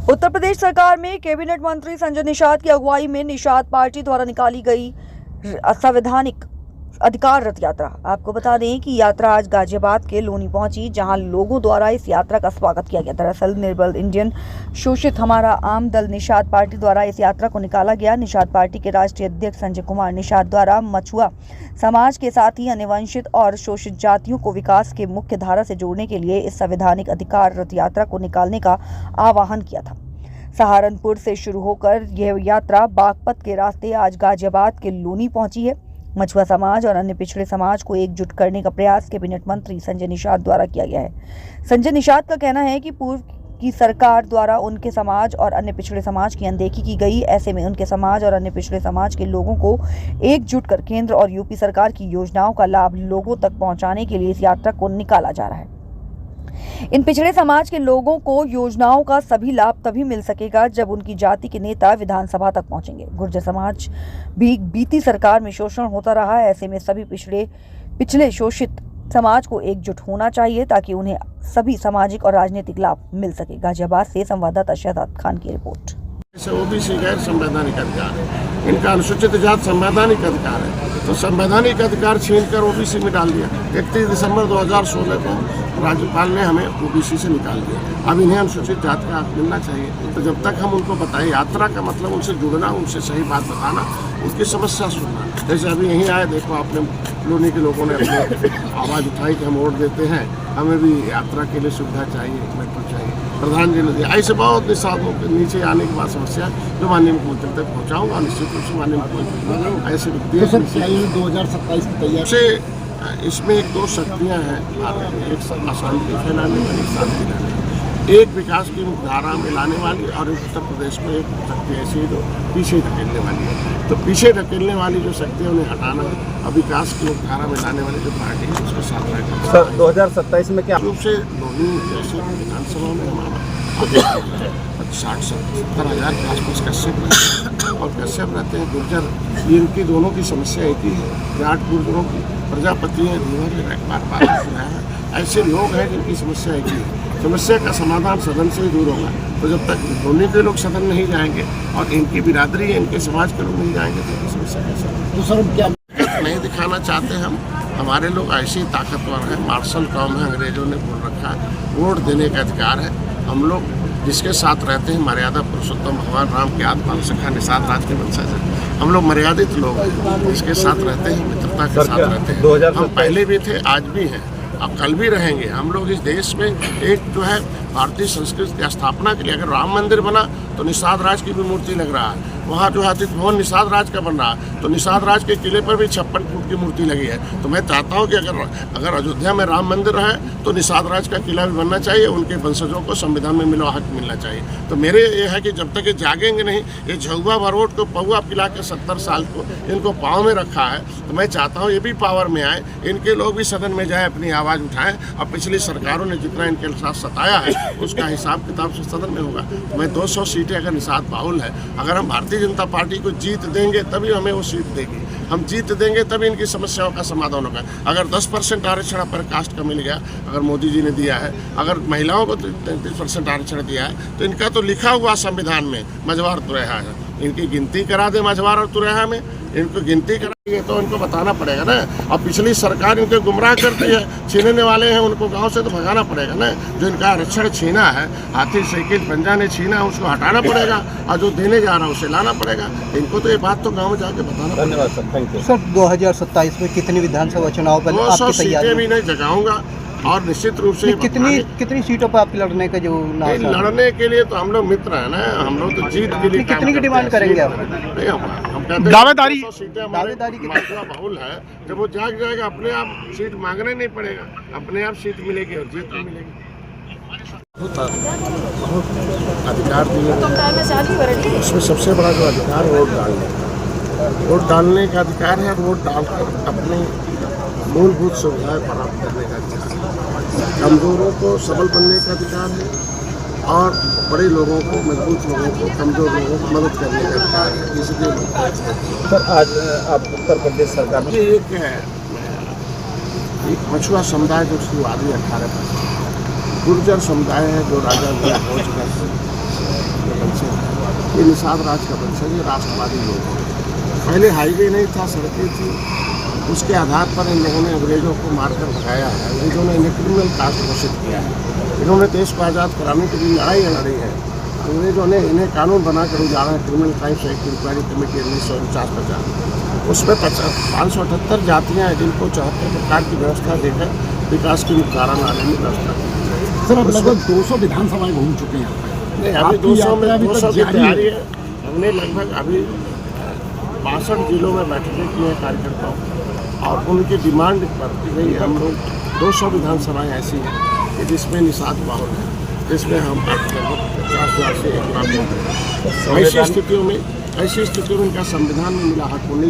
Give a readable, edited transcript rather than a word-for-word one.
उत्तर प्रदेश सरकार में कैबिनेट मंत्री संजय निषाद की अगुवाई में निषाद पार्टी द्वारा निकाली गई संवैधानिक अधिकार रथ यात्रा। आपको बता दें कि यात्रा आज गाजियाबाद के लोनी पहुंची, जहां लोगों द्वारा इस यात्रा का स्वागत किया गया। दरअसल निर्बल इंडियन शोषित हमारा आम दल निषाद पार्टी द्वारा इस यात्रा को निकाला गया। निषाद पार्टी के राष्ट्रीय अध्यक्ष संजय कुमार निषाद द्वारा मछुआ समाज के साथ ही अन्य वंचित और शोषित जातियों को विकास के मुख्य धारा से जोड़ने के लिए इस संवैधानिक अधिकार रथ यात्रा को निकालने का आह्वान किया था। सहारनपुर से शुरू होकर यह यात्रा बागपत के रास्ते आज गाजियाबाद के लोनी पहुंची है। मछुआ समाज और अन्य पिछड़े समाज को एकजुट करने का प्रयास कैबिनेट मंत्री संजय निषाद द्वारा किया गया है। संजय निषाद का कहना है कि पूर्व की सरकार द्वारा उनके समाज और अन्य पिछड़े समाज की अनदेखी की गई। ऐसे में उनके समाज और अन्य पिछड़े समाज के लोगों को एकजुट कर केंद्र और यूपी सरकार की योजनाओं का लाभ लोगों तक पहुंचाने के लिए इस यात्रा को निकाला जा रहा है। इन पिछड़े समाज के लोगों को योजनाओं का सभी लाभ तभी मिल सकेगा जब उनकी जाति के नेता विधानसभा तक पहुंचेंगे। गुर्जर समाज भी बीती सरकार में शोषण होता रहा है। ऐसे में सभी पिछले शोषित समाज को एकजुट होना चाहिए ताकि उन्हें सभी सामाजिक और राजनीतिक लाभ मिल सके। गाजियाबाद से संवाददाता शहजाद खान की रिपोर्ट। ओबीसी गैर संवैधानिक अधिकार है, इनका अनुसूचित जाति संवैधानिक अधिकार है, तो संवैधानिक अधिकार छीनकर ओबीसी में डाल दिया। 31 दिसंबर 2016 को राज्यपाल ने हमें ओबीसी से निकाल दिया। अब इन्हें अनुसूचित जाति का हक मिलना चाहिए। तो जब तक हम उनको बताएं, यात्रा का मतलब उनसे जुड़ना, उनसे सही बात बताना, उनकी समस्या सुनना। जैसे अभी यहीं आए, देखो आपने लोनी के लोगों ने अपनी आवाज़ उठाई कि हम वोट देते हैं, हमें भी यात्रा के लिए सुविधा चाहिए, मेट्रो चाहिए। प्रधान जी ने दिया। ऐसे बहुत निशानों के नीचे आने के बाद समस्या जो माननीय मुख्यमंत्री तक पहुँचाऊँगा, निश्चित रूप से माननीय मुख्यमंत्री ऐसे व्यक्ति 2027 की तैयारी। इसमें एक दो शक्तियाँ हैं, एक अशांति फैलाने वाली, शांति लाने, एक विकास की धारा में लाने वाली, और उत्तर प्रदेश में एक शक्ति ऐसी है जो पीछे धकेलने वाली है। तो पीछे धकेलने वाली जो शक्ति है उन्हें हटाना है, और विकास की धारा में लाने वाली जो पार्टी है उसके साथ रहकर। सर 2027 में क्या रूप से लोनी जैसे विधानसभा में हमारा 60-70 हज़ार के आसपास कश्यप रहते हैं, और कश्यप रहते हैं गुर्जर। इनकी दोनों की समस्या एक ही है, जाट गुर्जरों की। प्रजापति हैं, धीवर है, ऐसे लोग हैं जिनकी समस्या एक ही है। समस्या का समाधान सदन से ही दूर होगा। तो जब तक दोनों के लोग सदन नहीं जाएंगे और इनकी बिरादरी है, इनके समाज के लोग नहीं जाएंगे, तो इनकी समस्या कैसे? तो सर क्या नहीं दिखाना चाहते हम? हमारे लोग ऐसे ही ताकतवर हैं, मार्शल कौम है, अंग्रेजों ने बोल रखा है, वोट देने का अधिकार है। हम लोग जिसके साथ रहते हैं, मर्यादा पुरुषोत्तम भगवान राम की आत्मा सखा निषाद राज के वंशज है। हम लोग मर्यादित लोग हैं, जिसके साथ रहते हैं, मित्रता के साथ रहते हैं। हम पहले भी थे, आज भी हैं, अब कल भी रहेंगे। हम लोग इस देश में एक जो है भारतीय संस्कृति की स्थापना के लिए, अगर राम मंदिर बना तो निषाद राज की भी मूर्ति लग रहा है। वहाँ जो अतिथि भवन निषाद राज का बन रहा है, तो निषाद राज के किले पर भी 56 फुट की मूर्ति लगी है। तो मैं चाहता हूँ कि अगर अयोध्या में राम मंदिर है तो निषाद राज का किला भी बनना चाहिए, उनके वंशजों को संविधान में मिला हक मिलना चाहिए। तो मेरे ये है कि जब तक ये जागेंगे नहीं, ये झुआ भरवोट को पौआ पिला के 70 साल को इनको पाँव में रखा है, तो मैं चाहता हूँ ये भी पावर में आए, इनके लोग भी सदन में जाए, अपनी आवाज़ उठाएं। और पिछली सरकारों ने जितना इनके साथ सताया है उसका हिसाब किताब से सदन में होगा। तो मैं 200 सीटें अगर निषाद बाहुल है, अगर हम भारतीय जनता पार्टी को जीत देंगे तभी हमें वो सीट देगी। हम जीत देंगे तभी इनकी समस्याओं का समाधान होगा। अगर 10% आरक्षण पर कास्ट का मिल गया, अगर मोदी जी ने दिया है, अगर महिलाओं को 33% आरक्षण दिया है, तो इनका तो लिखा हुआ संविधान में मझवार तुरैया है। इनकी गिनती करा दे मझवार और तुरैया में, इनको गिनती कराइए तो इनको बताना पड़ेगा ना। अब पिछली सरकार इनको गुमराह करती है, छीनने वाले हैं उनको गांव से तो भगाना पड़ेगा ना। जो इनका आरक्षण छीना है, हाथी साइकिल पंजा ने छीना है, उसको हटाना पड़ेगा, और जो देने जा रहा है उसे लाना पड़ेगा। इनको तो ये बात तो गाँव में जाके बताना। धन्यवाद सर, थैंक यू। सर 2027 में कितनी विधानसभा चुनाव पर 200 सीटें भी नहीं जगाऊंगा, और निश्चित रूप से कितनी सीटों पर आपके लड़ने का जो लड़ने के लिए तो हम लोग मित्र हैं ना। हम लोग तो जीत के लिए कितनी की डिमांड करेंगे आप? हम कहते हैं दावेदारी बहुल है। जब वो जाग जाएगा अपने आप सीट मांगने नहीं पड़ेगा, अपने आप सीट मिलेगी और जीत भी मिलेगी। अधिकार दिए, उसमें सबसे बड़ा जो अधिकार वोट डालने का अधिकार है। वोट डालकर अपने मूलभूत सुविधाएं प्राप्त करने का अधिकार है। कमजोरों को सबल बनने का अधिकार है, और बड़े लोगों को, मजबूत लोगों को, कमजोर लोगों को मदद करने का अधिकार है। इसलिए सर आज आप उत्तर प्रदेश सरकार में एक मछुआ समुदाय जो शुरुआती 18%, गुर्जर समुदाय है जो राजा भोज का ये निषाद राज का वंशज है, राष्ट्रवादी लोग हैं। पहले हाईवे नहीं था, सड़कें थी, उसके आधार पर इन लोगों ने अंग्रेजों को मारकर भगाया है। अंग्रेजों ने इन्हें क्रिमिनल कास्ट घोषित किया है। इन्होंने देश को आज़ाद कराने के लिए लड़ाई लड़ी है। अंग्रेजों ने इन्हें कानून बनाकर उजाड़ा है, criminal crimes act inquiry committee 1949-50। उसमें 578 जातियाँ हैं जिनको 74 प्रकार की व्यवस्था देकर विकास की मुख्यधारा लाने में व्यवस्था की। सर अब लगभग 200 विधानसभाएं घूम चुके हैं यहाँ पे। नहीं, अभी आपकी 200 में यात्रा अभी 200 तक की जारी तैयारी है। है। हमने लगभग अभी 62 जिलों में बैठकें की हैं कार्यकर्ताओं, और उनकी डिमांड बढ़ती गई। हम लोग 200 विधानसभाएं ऐसी हैं कि जिसमें निषाद बाहुल है, जिसमें हम लगभग 50,000 से 1 लाख लोग हैं। ऐसी स्थितियों में इनका संविधान में मिला हक 19